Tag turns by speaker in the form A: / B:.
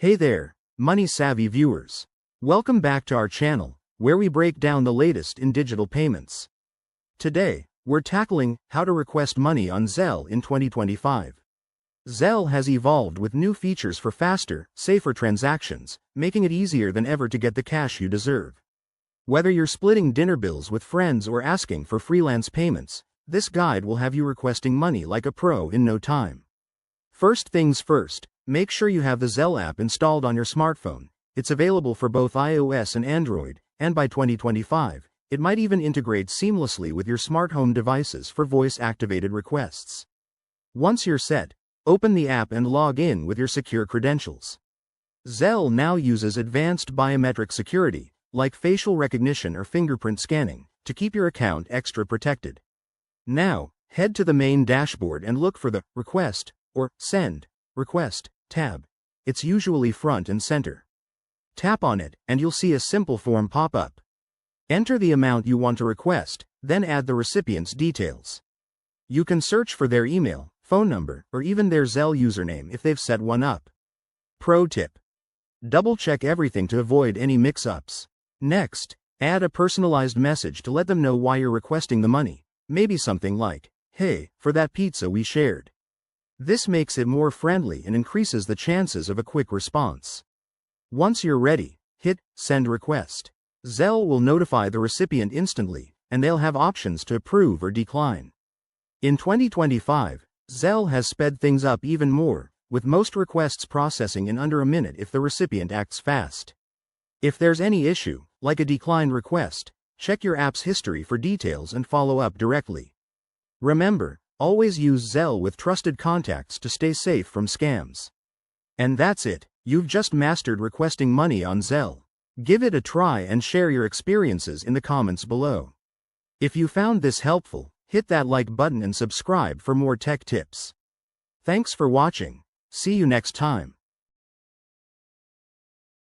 A: Hey there, money-savvy viewers. Welcome back to our channel, where we break down the latest in digital payments. Today, we're tackling how to request money on Zelle in 2025. Zelle has evolved with new features for faster, safer transactions, making it easier than ever to get the cash you deserve. Whether you're splitting dinner bills with friends or asking for freelance payments, this guide will have you requesting money like a pro in no time. First things first, make sure you have the Zelle app installed on your smartphone. It's available for both iOS and Android, and by 2025, it might even integrate seamlessly with your smart home devices for voice-activated requests. Once you're set, open the app and log in with your secure credentials. Zelle now uses advanced biometric security, like facial recognition or fingerprint scanning, to keep your account extra protected. Now, head to the main dashboard and look for the Request or Send Request tab. It's usually front and center. Tap on it, and you'll see a simple form pop up. Enter the amount you want to request, then add the recipient's details. You can search for their email, phone number, or even their Zelle username if they've set one up. Pro tip: double-check everything to avoid any mix-ups. Next, add a personalized message to let them know why you're requesting the money, maybe something like, "Hey, for that pizza we shared." This makes it more friendly and increases the chances of a quick response. Once you're ready, hit Send Request. Zelle will notify the recipient instantly, and they'll have options to approve or decline. In 2025, Zelle has sped things up even more, with most requests processing in under a minute if the recipient acts fast. If there's any issue, like a declined request, check your app's history for details and follow up directly. Remember, always use Zelle with trusted contacts to stay safe from scams. And that's it, you've just mastered requesting money on Zelle. Give it a try and share your experiences in the comments below. If you found this helpful, hit that like button and subscribe for more tech tips. Thanks for watching. See you next time.